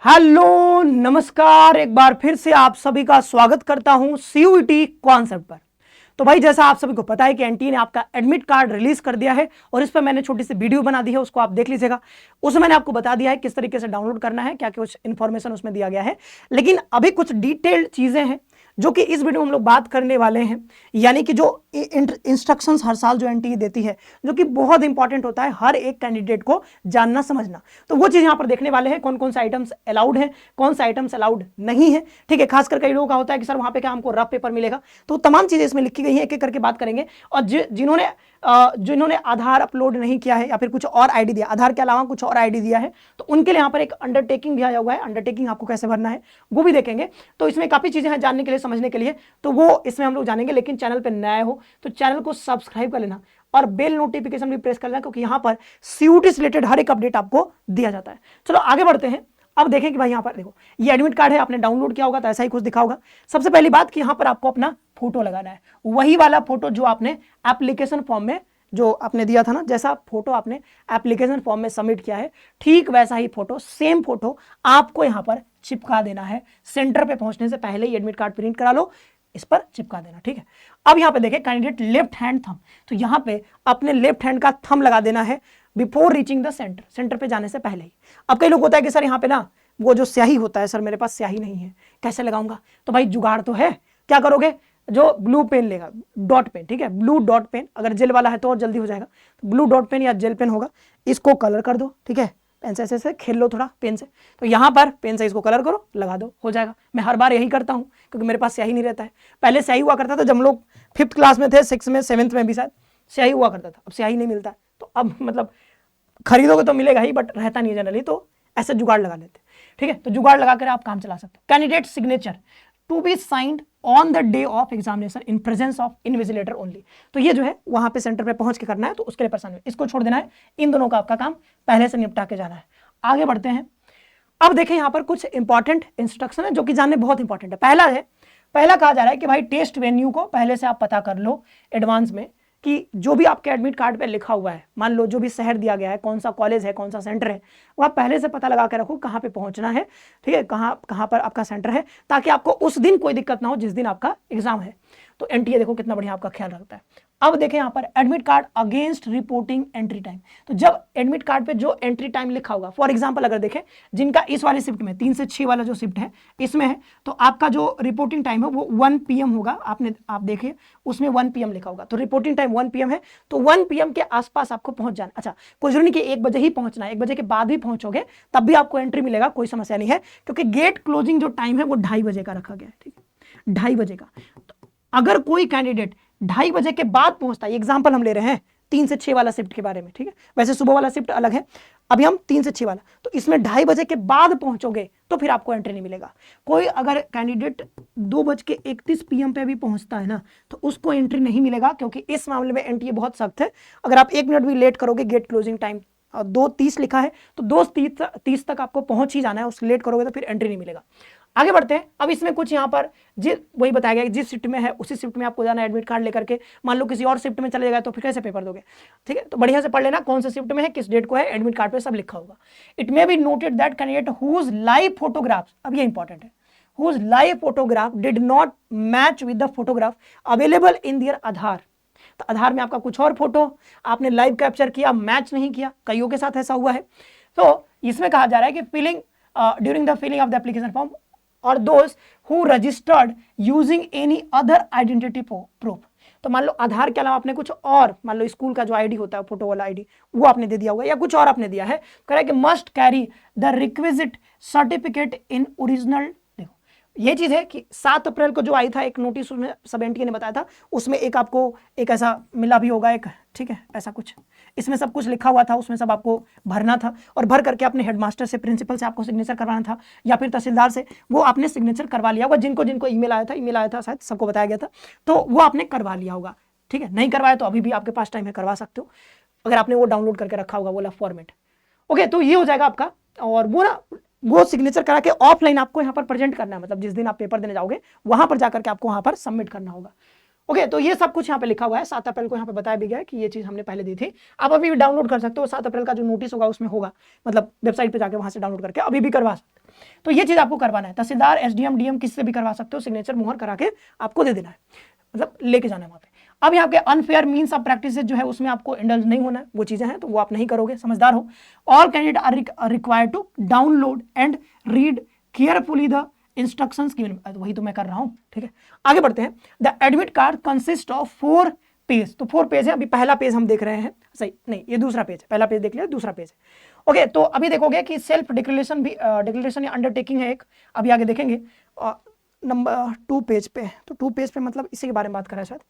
Hello नमस्कार, एक बार फिर से आप सभी का स्वागत करता हूं सीयूईटी कॉन्सेप्ट पर। तो भाई जैसा आप सभी को पता है कि एनटीए ने आपका एडमिट कार्ड रिलीज कर दिया है और इस पर मैंने छोटी सी वीडियो बना दी है, उसको आप देख लीजिएगा। उसमें मैंने आपको बता दिया है किस तरीके से डाउनलोड करना है, क्या कुछ इन्फॉर्मेशन उसमें दिया गया है। लेकिन अभी कुछ डिटेल्ड चीजें हैं जो कि इस वीडियो में हम लोग बात करने वाले हैं, यानी कि जो इंस्ट्रक्शंस हर साल जो एनटीए देती है, जो कि बहुत इंपॉर्टेंट होता है हर एक कैंडिडेट को जानना समझना। तो वो चीज यहाँ पर देखने वाले हैं, कौन कौन से आइटम्स अलाउड है, कौन से आइटम्स अलाउड नहीं है। ठीक है, खासकर कई लोगों का होता है कि सर वहां पे क्या हमको रफ पेपर मिलेगा, तो तमाम चीजें इसमें लिखी गई हैं, एक एक करके बात करेंगे। और जिन्होंने आधार अपलोड नहीं किया है या फिर कुछ और आईडी दिया, आधार के अलावा कुछ और आईडी दिया है, तो उनके लिए यहाँ पर एक अंडरटेकिंग भी आया हुआ है, अंडरटेकिंग आपको कैसे भरना है वो भी देखेंगे। तो इसमें काफी चीजें हैं जानने के लिए, समझने के लिए, तो वो इसमें हम लोग जानेंगे। लेकिन चैनल पर नया हो तो चैनल को सब्सक्राइब कर लेना और बेल नोटिफिकेशन भी प्रेस कर लेना, क्योंकि यहाँ पर सीयूटी से रिलेटेड हर एक अपडेट आपको दिया जाता है। चलो आगे बढ़ते हैं। अब देखें कि भाई यहाँ पर देखो, ये एडमिट कार्ड है, आपने डाउनलोड किया होगा तो ऐसा ही कुछ दिखा होगा। सबसे पहली बात कि यहाँ पर आपको अपना फोटो लगाना है, वही वाला फोटो जो आपने एप्लीकेशन फॉर्म में जो आपने दिया था ना, जैसा फोटो आपने एप्लीकेशन फॉर्म में सबमिट किया है, ठीक वैसा ही फोटो, सेम फोटो आपको यहाँ पर चिपका देना है। सेंटर पे पहुंचने से पहले ही एडमिट कार्ड प्रिंट करा लो, इस पर चिपका देना। ठीक है, अब यहाँ पे देखें कैंडिडेट लेफ्ट हैंड थंब, तो यहाँ पे अपने लेफ्ट हैंड का थंब लगा देना है before reaching the centre, centre पे जाने से पहले ही। अब कई लोग होता है कि सर यहाँ पे ना वो जो स्याही होता है, सर मेरे पास स्याही नहीं है, कैसे लगाऊंगा? तो भाई जुगाड़ तो है, क्या करोगे? जो ब्लू पेन लेगा, डॉट पेन, ठीक है, ब्लू डॉट पेन, अगर जेल वाला है तो और जल्दी हो जाएगा, तो ब्लू डॉट पेन या जेल पेन होगा, इसको कलर कर दो। ठीक है, पेन से ऐसे खेल लो थोड़ा पेन से, तो यहाँ पर पेन से इसको कलर करो, लगा दो, हो जाएगा। मैं हर बार यही करता हूँ क्योंकि मेरे पास स्याही नहीं रहता है। पहले स्याही हुआ करता था जब हम लोग 5th क्लास में थे, 6th में, 7th में भी शायद स्याही हुआ करता था, अब स्याही नहीं मिलता है। तो अब मतलब खरीदोगे तो मिलेगा ही, बट रहता नहीं है जनरली, तो ऐसे जुगाड़ लगा लेते। ठीक है, तो जुगाड़ लगाकर आप काम चला सकते हो। Candidate signature to be signed on the day of examination in presence of invigilator only, तो ये जो है वहां पे सेंटर पे पहुंच के करना है, तो उसके लिए परेशानी, इसको छोड़ देना है। इन दोनों का आपका काम पहले से निपटा के जाना है। आगे बढ़ते हैं। अब देखें यहाँ पर कुछ इंपॉर्टेंट इंस्ट्रक्शन है जो कि जानने बहुत इंपॉर्टेंट है। पहला कहा जा रहा है कि भाई टेस्ट वेन्यू को पहले से आप पता कर लो एडवांस में, कि जो भी आपके एडमिट कार्ड पे लिखा हुआ है, मान लो जो भी शहर दिया गया है, कौन सा कॉलेज है, कौन सा सेंटर है, वो आप पहले से पता लगा के रखो कहाँ पे पहुंचना है। ठीक है, कहाँ पर आपका सेंटर है, ताकि आपको उस दिन कोई दिक्कत ना हो जिस दिन आपका एग्जाम है। तो एनटीए देखो कितना बढ़िया आपका ख्याल रखता है। अब देखें यहाँ पर admit card against reporting entry time, तो जब एडमिट कार्ड पे जो एंट्री टाइम लिखा होगा, फॉर एग्जांपल अगर देखें जिनका इस वाले शिफ्ट में 3 से 6 वाला जो शिफ्ट है इसमें है, तो आपका जो रिपोर्टिंग टाइम है वो 1 PM होगा। आप देखिए उसमें 1 PM लिखा होगा, तो रिपोर्टिंग टाइम 1 PM है, तो 1 PM के आसपास आपको पहुंच जाना। अच्छा, कोई जरूरी नहीं कि 1 बजे ही पहुंचना है, 1 बजे के बाद भी पहुंचोगे तब भी आपको एंट्री मिलेगा, कोई समस्या नहीं है, क्योंकि गेट क्लोजिंग जो टाइम है वो 2:30 बजे का रखा गया है। ठीक है, 2:30 बजे का। तो अगर कोई कैंडिडेट 2:30 बजे के बाद पहुंचता है, एग्जाम्पल हम ले रहे हैं 3 से 6 वाला शिफ्ट के बारे में, ठीक है, वैसे सुबह वाला शिफ्ट अलग है, अभी हम 3 से 6 वाला, तो इसमें 2:30 बजे के बाद पहुंचोगे तो फिर आपको एंट्री नहीं मिलेगा। कोई अगर कैंडिडेट 2:31 PM पे भी पहुंचता है ना, तो उसको एंट्री नहीं मिलेगा, क्योंकि इस मामले में एनटीए बहुत सख्त है। अगर आप 1 मिनट भी लेट करोगे, गेट क्लोजिंग टाइम 2:30 लिखा है, तो 2:30 तक आपको पहुंच ही जाना है, उससे लेट करोगे तो फिर एंट्री नहीं मिलेगा। आगे बढ़ते हैं। अब इसमें कुछ यहाँ पर वही बताया गया, जिस शिफ्ट में है उसी शिफ्ट में आपको जाना है एडमिट कार्ड लेकर के। मान लो किसी और शिफ्ट में चले जाएगा तो फिर कैसे पेपर दोगे? ठीक है, तो बढ़िया से पढ़ लेना कौन से शिफ्ट में है, किस डेट को है, एडमिट कार्ड पे सब लिखा होगा। It may be noted that candidate whose live photographs, अब ये इंपॉर्टेंट है, whose live photograph did not match with the photograph available in their Aadhaar, तो आधार में आपका कुछ और फोटो आपने लाइव कैप्चर किया, मैच नहीं किया, कईयों के साथ ऐसा हुआ है। तो इसमें कहा जा रहा है कि filling during the filling of the application form और those who registered using any other identity proof, तो मान लो आधार के अलावा आपने कुछ और, मान लो स्कूल का जो आईडी होता है फोटो वाला आईडी, वो आपने दे दिया होगा या कुछ और आपने दिया है, कह रहा है कि must carry the requisite certificate in original. देखो ये चीज है कि 7 अप्रैल को जो आई था एक नोटिस, उसमें सब एनटीए ने बताया था, उसमें एक आपको एक ऐसा मिला भी होगा एक, ठीक है, ऐसा कुछ इसमें सब कुछ लिखा हुआ था, उसमें सब आपको भरना था और भर करके अपने हेडमास्टर से, प्रिंसिपल से आपको सिग्नेचर करवाना था, या फिर तहसीलदार से, वो आपने सिग्नेचर करवा लिया होगा। जिनको जिनको ईमेल आया था शायद सबको बताया गया था, तो वो आपने करवा लिया होगा। ठीक है, नहीं करवाया तो अभी भी आपके पास टाइम है, करवा सकते हो अगर आपने वो डाउनलोड करके रखा होगा वाला फॉर्मेट। ओके, तो ये हो जाएगा आपका, और वो सिग्नेचर करा के ऑफलाइन आपको यहाँ पर प्रेजेंट करना है, मतलब जिस दिन आप पेपर देने जाओगे वहां पर जाकर के आपको वहां पर सबमिट करना होगा। ओके, तो ये सब कुछ यहाँ पे लिखा हुआ है। 7 अप्रैल को यहाँ पे बताया भी गया है कि ये चीज हमने पहले दी थी। आप अभी भी डाउनलोड कर सकते हो, 7 अप्रैल का जो नोटिस होगा उसमें होगा, मतलब वेबसाइट पे जाके वहां से डाउनलोड करके अभी भी करवा सकते हो। तो ये चीज आपको करवाना है, तहसीलदार, एसडीएम, डीएम किसी से भी करवा सकते हो, सिग्नेचर मुहर करा के आपको दे देना है, मतलब लेके जाना है वहां पे। अब यहाँ पे अनफेयर मीन्स ऑफ प्रैक्टिस जो है उसमें आपको इंडल्ज नहीं होना है, वो चीजें हैं तो वो आप नहीं करोगे, समझदार हो। All candidate are required to download and read carefully the instructions given, वही तो मैं कर रहा हूं, ठीक है। आगे बढ़ते हैं। The admit card consist of 4 page, तो 4 पेज है। अभी पहला पेज हम देख रहे हैं, सही नहीं, ये दूसरा पेज है, पहला पेज देख लिया, दूसरा पेज है। ओके, तो अभी देखोगे कि सेल्फ डिक्लेरेशन भी, डिक्लेरेशन या अंडरटेकिंग है एक, अभी आगे देखेंगे। नंबर 2 पेज पे, तो 2 पेज पे मतलब इसी के बारे में बात कर रहा है शायद,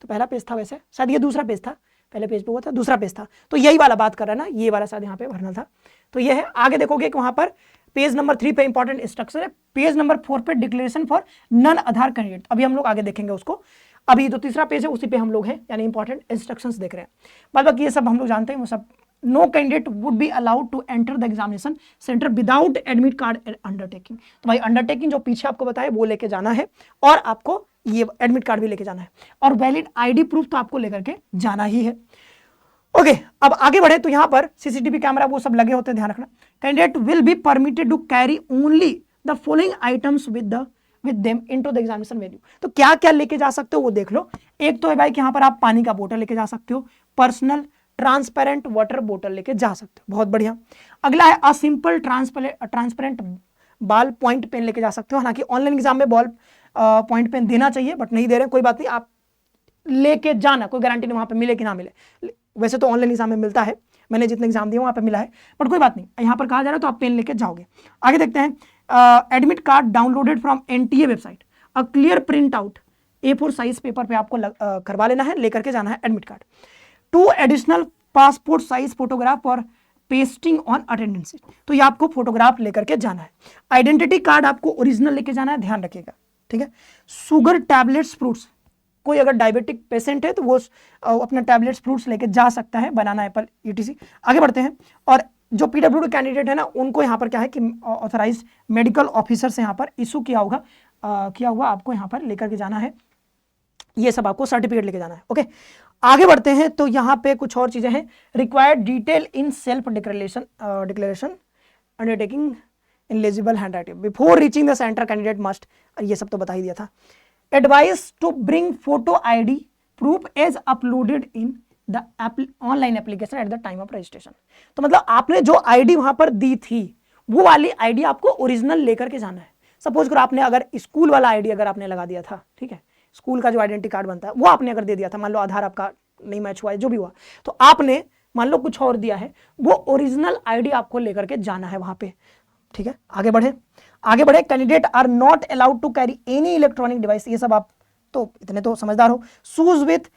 तो पहला पेज था वैसे, शायद ये दूसरा पेज था, पहले पेज पे हुआ था, दूसरा पेज था, तो यही वाला बात कर रहा है ना, ये वाला शायद यहाँ पे भरना था, तो ये है। आगे देखोगे कि वहां पर पेज नंबर 3 पे इंपॉर्टेंट इंस्ट्रक्शन है, पेज नंबर 4 पे declaration for non Aadhaar candidate, अभी हम लोग आगे देखेंगे उसको। अभी जो तीसरा पेज है उसी पे हम लोग हैं, यानी इंपॉर्टेंट इंस्ट्रक्शंस देख रहे हैं। बाद बाकी ये सब हम लोग जानते हैं, वो सब। No candidate would be allowed to enter the examination centre without admit card undertaking, तो भाई अंडरटेकिंग जो पीछे आपको बताया वो लेके जाना है, और आपको ये एडमिट कार्ड भी लेके जाना है, और वैलिड आईडी प्रूफ तो आपको लेकर के जाना ही है। ओके, अब आगे बढ़े तो यहां पर सीसीटीवी कैमरा वो सब लगे होते हैं, ध्यान रखना। Candidate will be permitted to carry only the following items with them into the examination venue, तो क्या क्या लेके जा सकते हो वो देख लो। एक तो है भाई कि यहाँ पर आप पानी का बोतल लेके जा सकते हो, पर्सनल ट्रांसपेरेंट वाटर बोतल लेके जा सकते हो, बहुत बढ़िया। अगला है a simple transparent ball point pen लेके जा सकते हो, हालांकि ऑनलाइन एग्जाम में बॉल पॉइंट पेन देना चाहिए, बट नहीं दे रहे, कोई बात नहीं, आप लेके जाना, कोई गारंटी नहीं वहां पे मिले कि ना मिले, वैसे तो ऑनलाइन एग्जाम में मिलता है, मैंने जितने एग्जाम दिए वहां पे मिला है, बट कोई बात नहीं, यहाँ पर कहा जा रहा है तो आप पेन लेके जाओगे। आगे देखते हैं, admit card downloaded from NTA website, a clear print out A4 size paper पे आपको करवा लेना है, लेकर के जाना है admit card. 2 additional passport size photograph और पेस्टिंग ऑन अटेंडेंस, तो ये आपको फोटोग्राफ लेकर के जाना है। आइडेंटिटी कार्ड आपको ओरिजिनल लेके जाना है, ध्यान रखिएगा, ठीक है। शुगर टैबलेट्स फ्रूट्स, कोई अगर डायबिटिक पेशेंट है तो वो अपना टैबलेट्स फ्रूट्स लेके जा सकता है, बनाना एप्पल ईटीसी। आगे बढ़ते हैं, और जो पीडब्ल्यूडी कैंडिडेट है ना, उनको यहाँ पर क्या है कि ऑथराइज मेडिकल ऑफिसर से यहाँ पर इशू किया हुआ आपको यहाँ पर लेकर के जाना है, ये सब आपको सर्टिफिकेट लेके जाना है। ओके, आगे बढ़ते हैं, तो यहाँ पे कुछ और चीजें हैं। Required detail in self declaration undertaking in legible handwriting before reaching the centre candidate must, ये सब तो बता ही दिया था। Advice to bring photo ID proof as uploaded in the online application at the time of registration, तो मतलब आपने जो आईडी वहां पर दी थी वो वाली आईडी आपको ओरिजिनल लेकर के जाना है। सपोज करो आपने अगर स्कूल वाला आईडी अगर आपने लगा दिया था, ठीक है, स्कूल का जो आइडेंटिटी कार्ड बनता है वो आपने अगर दे दिया था, मान लो आधार आपका नहीं मैच हुआ है, जो भी हुआ, तो आपने मान लो कुछ और दिया है, वो ओरिजिनल आईडी आपको लेकर के जाना है वहां पे, ठीक है। आगे बढ़े, candidate are not allowed to carry any electronic device, ये सब आप तो इतने तो समझदार हो। Shoes with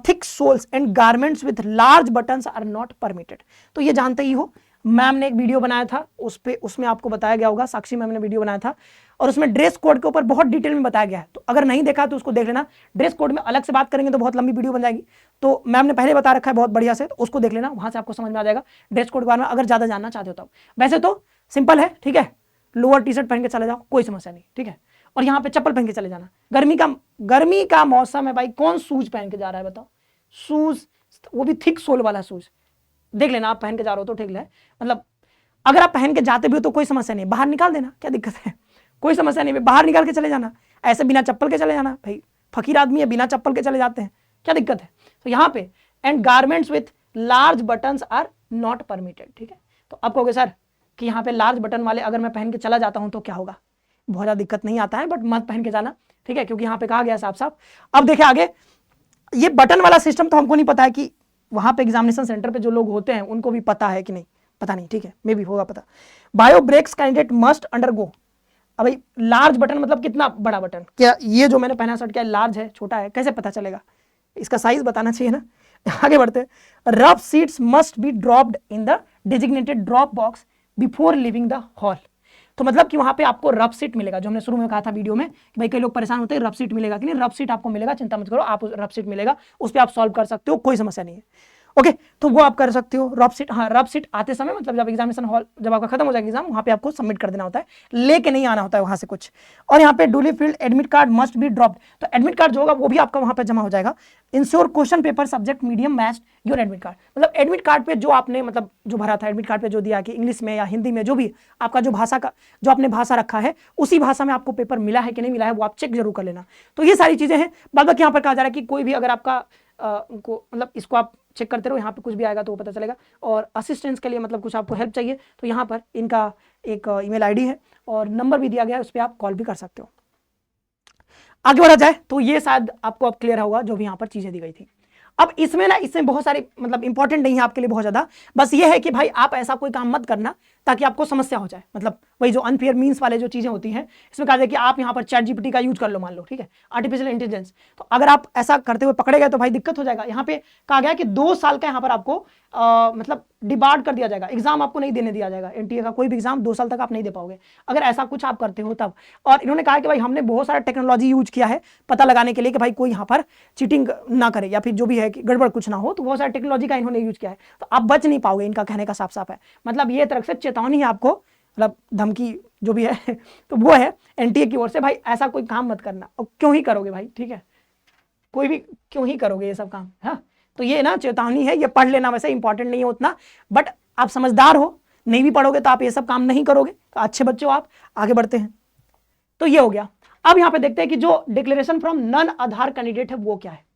thick soles and garments with large buttons are not permitted, तो ये जानते ही हो, मैम ने एक वीडियो बनाया था उसमें आपको बताया गया होगा, साक्षी मैम ने वीडियो बनाया था, और उसमें ड्रेस कोड के ऊपर बहुत डिटेल में बताया गया है, तो अगर नहीं देखा तो उसको देख लेना। ड्रेस कोड में अलग से बात करेंगे तो बहुत लंबी वीडियो बन जाएगी, तो मैम ने पहले बता रखा है बहुत बढ़िया से, तो उसको देख लेना, वहां से आपको समझ में आ जाएगा ड्रेस कोड के बारे में, अगर ज्यादा जानना चाहते हो तो। वैसे तो सिंपल है, ठीक है, लोअर टी शर्ट पहन के चले जाओ, कोई समस्या नहीं, ठीक है, और यहाँ पे चप्पल पहन के चले जाना। गर्मी का मौसम है भाई, कौन शूज पहन के जा रहा है बताओ, शूज वो भी थिक सोल वाला शूज देख लेना, आप पहन के जा रहे हो तो ठीक है, मतलब अगर आप पहन के जाते भी हो तो कोई समस्या नहीं, बाहर निकाल देना, क्या दिक्कत है, कोई समस्या नहीं, बाहर निकाल के चले जाना, ऐसे बिना चप्पल के चले जाना, भाई फकीर आदमी है, बिना चप्पल के चले जाते हैं, क्या दिक्कत है। तो यहाँ पे and garments with large buttons are not permitted, ठीक है। तो आप कहोगे सर कि यहाँ पे लार्ज बटन वाले अगर मैं पहन के चला जाता हूं तो क्या होगा, बहुत ज्यादा दिक्कत नहीं आता है, बट मत पहन के जाना, ठीक है, क्योंकि यहाँ पे कहा गया साफ साफ। अब देखिए आगे, ये बटन वाला सिस्टम तो हमको नहीं पता है कि वहां पे एग्जामिनेशन सेंटर पे जो लोग होते हैं उनको भी पता है कि नहीं, पता नहीं, ठीक है, मे भी होगा पता। Bio breaks candidate must undergo, अब भाई लार्ज बटन मतलब कितना बड़ा बटन, क्या ये जो मैंने पहना शर्ट क्या लार्ज है छोटा है, कैसे पता चलेगा, इसका साइज बताना चाहिए ना। आगे बढ़ते हैं, rough seats must be dropped in the designated drop box before living the hall, तो मतलब कि वहां पे आपको रफ सीट मिलेगा, जो हमने शुरू में कहा था वीडियो में कि भाई कई लोग परेशान होते हैं रफ सीट मिलेगा कि नहीं, रफ सीट आपको मिलेगा, चिंता मत करो, आप रफ सीट मिलेगा, उस पर आप सॉल्व कर सकते हो, कोई समस्या नहीं है। ओके, तो वो आप कर सकते हो। रफ सीट आते समय, मतलब जब एग्जामिनेशन हॉल जब आपका खत्म हो जाएगा एग्जाम, वहां पे आपको सबमिट कर देना होता है, लेके नहीं आना होता है वहां से कुछ। और यहाँ पे duly filled admit card must be dropped, तो एडमिट कार्ड जो होगा वो भी आपका वहां पे जमा हो जाएगा। Ensure question paper subject medium match your admit card, मतलब एडमिट कार्ड पे जो आपने मतलब जो भरा था, एडमिट कार्ड पे जो दिया कि इंग्लिश में या हिंदी में, जो भी आपका जो भाषा का जो आपने भाषा रखा है, उसी भाषा में आपको पेपर मिला है कि नहीं मिला है, वो आप चेक जरूर कर लेना। तो ये सारी चीजें हैं। बाद बाकी यहाँ पर कहा जा रहा है कि कोई भी अगर आपका को मतलब इसको आप चेक करते रहो, यहाँ पे कुछ भी आएगा तो वो पता चलेगा। और असिस्टेंस के लिए मतलब कुछ आपको हेल्प चाहिए तो यहाँ पर इनका एक ईमेल आईडी है और नंबर भी दिया गया है, उस पर आप कॉल भी कर सकते हो। आगे बढ़ा जाए तो ये शायद आपको अब क्लियर होगा जो भी यहाँ पर चीजें दी गई थी। अब इसमें बहुत सारी मतलब इंपॉर्टेंट नहीं है आपके लिए बहुत ज्यादा, बस ये है कि भाई आप ऐसा कोई काम मत करना ताकि आपको समस्या हो जाए। मतलब वही जो अनफेयर मीन्स वाले जो चीजें होती हैं, इसमें कहा जाए कि आप यहाँ पर चैट जीपीटी का यूज कर लो, मान लो, ठीक है, आर्टिफिशियल इंटेलिजेंस। तो अगर आप ऐसा करते हुए पकड़े गए तो भाई दिक्कत हो जाएगा। यहाँ पे कहा गया कि 2 साल का यहाँ पर आपको मतलब डिबार्ड कर दिया जाएगा, एग्जाम आपको नहीं देने दिया जाएगा। एनटीए का कोई भी एग्जाम 2 साल तक आप नहीं दे पाओगे अगर ऐसा कुछ आप करते हो तब। और इन्होंने कहा कि भाई हमने बहुत सारा टेक्नोलॉजी यूज किया है पता लगाने के लिए कि भाई कोई यहाँ पर चीटिंग ना करे या फिर जो भी है कि गड़बड़ कुछ ना हो, तो बहुत सारा टेक्नोलॉजी का इन्होंने यूज किया है, तो आप बच नहीं पाओगे। इनका कहने का साफ साफ है, मतलब ये तरह से चेतावनी है आपको, मतलब धमकी जो भी है तो वो है एनटीए की ओर से, भाई ऐसा कोई काम मत करना। और क्यों ही करोगे भाई, ठीक है, कोई भी क्यों ही करोगे ये सब काम। हाँ, तो ये ना चेतावनी है, ये पढ़ लेना, वैसे इंपॉर्टेंट नहीं है उतना, बट आप समझदार हो, नहीं भी पढ़ोगे तो आप ये सब काम नहीं करोगे, तो अच्छे बच्चे हो आप। आगे बढ़ते हैं, तो ये हो गया। अब यहां पे देखते हैं कि जो declaration from non Aadhaar candidate है वो क्या है।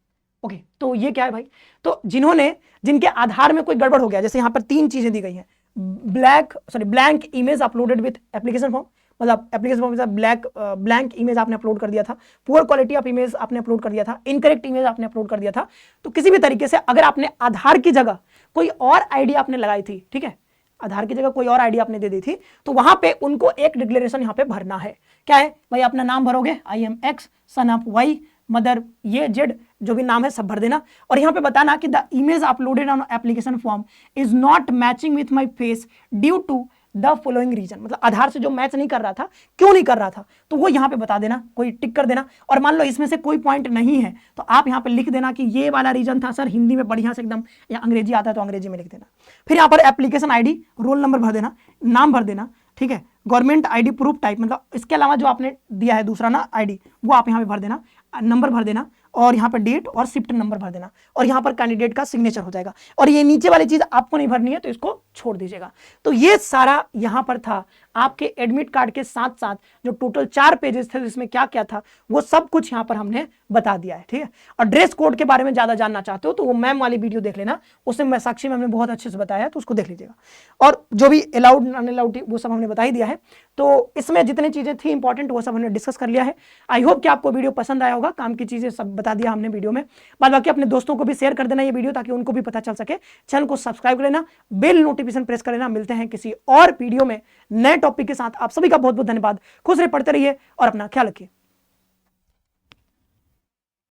ओके, तो ये क्या है भाई, तो जिनके आधार में कोई गड़बड़ हो गया, जैसे यहां पर 3 चीजें दी गई हैं। Blank image uploaded with application form, मतलब एप्लीकेशन फॉर्म में ब्लैंक इमेज आपने अपलोड कर दिया था, पुअर क्वालिटी ऑफ इमेज आपने अपलोड कर दिया था, इनकरेक्ट इमेज आपने अपलोड कर दिया था। तो किसी भी तरीके से अगर आपने आधार की जगह कोई और आईडी आपने लगाई थी, ठीक है, आधार की जगह कोई और आईडी आपने दे दी थी, तो वहां पे उनको एक डिक्लेरेशन यहां पे भरना है। क्या है भाई, अपना नाम भरोगे, I am X son of Y, mother ये जेड, जो भी नाम है सब भर देना। और यहां पे बताना कि the image uploaded on application form is not matching with my face due to the following reason, मतलब आधार से जो मैच नहीं कर रहा था, क्यों नहीं कर रहा था, तो वो यहां पे बता देना, कोई टिक कर देना। और मान लो इसमें से कोई पॉइंट नहीं है तो आप यहां पे लिख देना कि ये वाला रीजन था सर, हिंदी में बढ़िया से एकदम, या अंग्रेजी आता है तो अंग्रेजी में लिख देना। फिर यहां पर एप्लीकेशन आईडी, रोल नंबर भर देना, नाम भर देना, ठीक है, गवर्नमेंट आईडी प्रूफ टाइप, मतलब इसके अलावा जो आपने दिया है दूसरा ना आईडी, वो आप यहां पे भर देना, नंबर भर देना, और यहाँ पर डेट और शिफ्ट नंबर भर देना, और यहाँ पर कैंडिडेट का सिग्नेचर हो जाएगा। और ये नीचे वाली चीज आपको नहीं भरनी है तो इसको छोड़ दीजिएगा। तो ये सारा यहाँ पर था आपके एडमिट कार्ड के साथ साथ जो टोटल 4 पेजेस थे जिसमें क्या क्या था वो सब कुछ यहाँ पर हमने बता दिया है, ठीक है। और ड्रेस कोड के बारे में ज्यादा जानना चाहते हो तो वो मैम वाली वीडियो देख लेना, उसमें मैं साक्षी मैम ने बहुत अच्छे से बताया है, तो उसको देख लीजिएगा। और जो भी अलाउड नॉन अलाउड वो सब हमने बता ही दिया है। तो इसमें जितनी चीजें थी इंपॉर्टेंट वो सब हमने डिस्कस कर लिया है। आई होप कि आपको वीडियो पसंद आया होगा, काम की चीजें सब बता दिया हमने वीडियो में। बाद बाकी अपने दोस्तों को भी शेयर कर देना ये वीडियो, ताकि उनको भी पता चल सके। चैनल को सब्सक्राइब कर लेना, बेल नोटिफिकेशन प्रेस कर लेना। मिलते हैं किसी और वीडियो में नए टॉपिक के साथ। आप सभी का बहुत बहुत धन्यवाद। खुश रहिए, पढ़ते रहिए और अपना ख्याल रखिए।